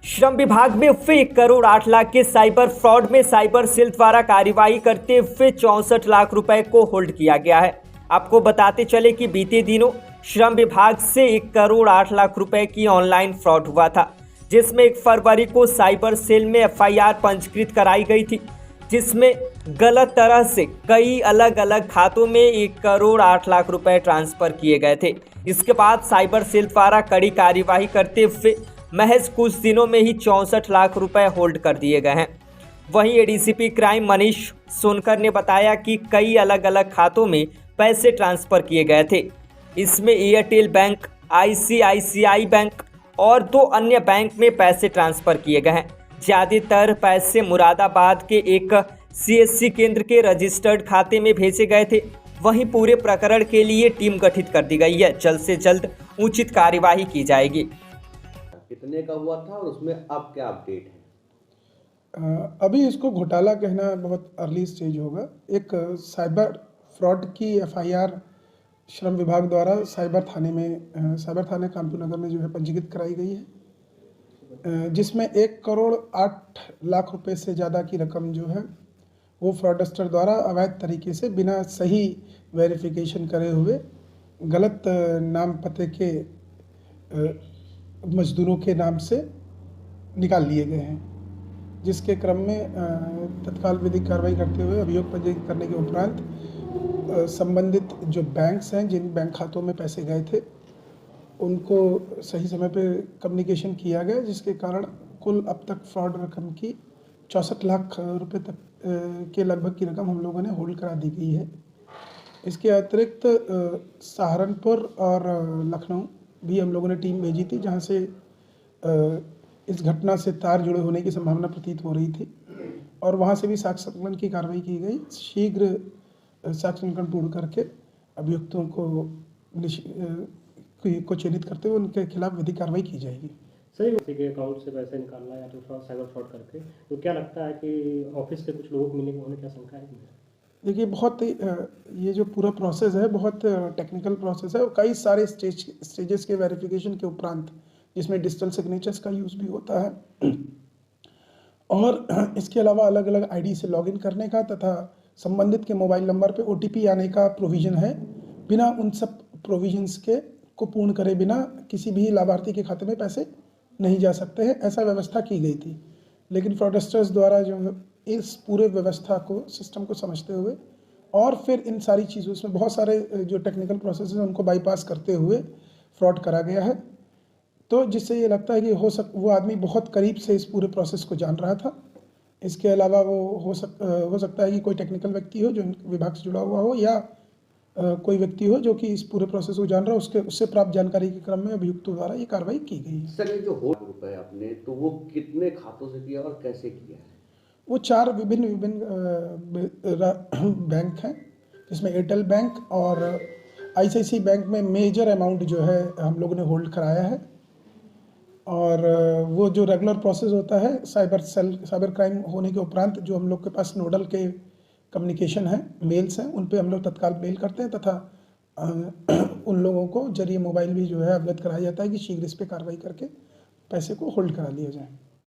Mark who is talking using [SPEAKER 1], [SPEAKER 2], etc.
[SPEAKER 1] श्रम विभाग में फिर 1,08,00,000 के साइबर फ्रॉड में साइबर सेल द्वारा कार्यवाही करते हुए 64 लाख रुपए को होल्ड किया गया है। आपको बताते चले कि बीते दिनों श्रम विभाग से 1,08,00,000 रुपए की ऑनलाइन फ्रॉड हुआ था, जिसमें 1 फरवरी को साइबर सेल में FIR पंजीकृत कराई गई थी, जिसमें गलत तरह से कई अलग अलग खातों में 1,08,00,000 रुपए ट्रांसफर किए गए थे। इसके बाद साइबर सेल द्वारा कड़ी कार्यवाही करते हुए महज कुछ दिनों में ही 64 लाख रुपए होल्ड कर दिए गए हैं। वहीं ADCP क्राइम मनीष सोनकर ने बताया कि कई अलग अलग खातों में पैसे ट्रांसफर किए गए थे। इसमें एयरटेल बैंक, ICICI बैंक और 2 अन्य बैंक में पैसे ट्रांसफर किए गए हैं। ज़्यादातर पैसे मुरादाबाद के एक CSC केंद्र के रजिस्टर्ड खाते में भेजे गए थे। वहीं पूरे प्रकरण के लिए टीम गठित कर दी गई है। जल्द से जल्द उचित कार्यवाही की जाएगी।
[SPEAKER 2] कितने का हुआ था और उसमें अब क्या अपडेट है?
[SPEAKER 3] अभी इसको घोटाला कहना बहुत अर्ली स्टेज होगा। एक साइबर फ्रॉड की FIR श्रम विभाग द्वारा साइबर थाने कानपुर नगर में जो है पंजीकृत कराई गई है, जिसमें 1,08,00,000 रुपए से ज़्यादा की रकम जो है वो फ्रॉडस्टर द्वारा अवैध तरीके से बिना सही वेरिफिकेशन करे हुए गलत नाम पते के मजदूरों के नाम से निकाल लिए गए हैं, जिसके क्रम में तत्काल विधिक कार्रवाई करते हुए अभियोग पंजीकृत करने के उपरांत संबंधित जो बैंक्स हैं, जिन बैंक खातों में पैसे गए थे, उनको सही समय पे कम्युनिकेशन किया गया, जिसके कारण कुल अब तक फ्रॉड रकम की 64 लाख रुपए तक के लगभग की रकम हम लोगों ने होल्ड करा दी गई है। इसके अतिरिक्त सहारनपुर और लखनऊ भी हम लोगों ने टीम भेजी थी, जहां से इस घटना से तार जुड़े होने की संभावना प्रतीत हो रही थी और वहां से भी साक्ष्य संकलन की कार्रवाई की गई। शीघ्र साक्ष्य संकलन पूर्ण करके अभियुक्तों को चिन्हित करते हुए उनके खिलाफ विधिक कार्रवाई की जाएगी।
[SPEAKER 4] सही, किसी के अकाउंट से पैसे निकालना या तो साइबर फ्रॉड करके, तो क्या लगता है कि ऑफिस से कुछ लोगों को मिलने होने की आशंका है?
[SPEAKER 3] देखिए, बहुत ये जो पूरा प्रोसेस है बहुत टेक्निकल प्रोसेस है और कई सारे स्टेजेस के वेरिफिकेशन के उपरांत, जिसमें डिजिटल सिग्नेचर्स का यूज़ भी होता है और इसके अलावा अलग अलग ID से लॉगिन करने का तथा संबंधित के मोबाइल नंबर पे OTP आने का प्रोविज़न है। बिना उन सब प्रोविजंस के को पूर्ण करे बिना किसी भी लाभार्थी के खाते में पैसे नहीं जा सकते हैं, ऐसा व्यवस्था की गई थी। लेकिन फ्रॉडस्टर्स द्वारा जो इस पूरे व्यवस्था को, सिस्टम को समझते हुए और फिर इन सारी चीज़ों में बहुत सारे जो टेक्निकल प्रोसेस हैं उनको बाईपास करते हुए फ्रॉड करा गया है। तो जिससे ये लगता है कि वो आदमी बहुत करीब से इस पूरे प्रोसेस को जान रहा था। इसके अलावा वो हो सकता है कि कोई टेक्निकल व्यक्ति हो जो विभाग से जुड़ा हुआ हो या कोई व्यक्ति हो जो कि इस पूरे प्रोसेस को जान रहा है। उससे प्राप्त जानकारी के क्रम में अभियुक्तों द्वारा ये कार्रवाई की गई है।
[SPEAKER 2] सर, ये जो होल्ड रुपए आपने, तो वो कितने खातों से किया और कैसे किया है?
[SPEAKER 3] वो 4 विभिन्न बैंक हैं, जिसमें एयरटेल बैंक और ICICI बैंक में मेजर अमाउंट जो है हम लोगों ने होल्ड कराया है। और वो जो रेगुलर प्रोसेस होता है साइबर क्राइम होने के उपरांत, जो हम लोग के पास नोडल के कम्युनिकेशन है, मेल्स हैं, उन पे हम लोग तत्काल मेल करते हैं तथा उन लोगों को जरिए मोबाइल भी जो है अवगत कराया जाता है कि शीघ्र इस पर कार्रवाई करके पैसे को होल्ड करा लिया जाए।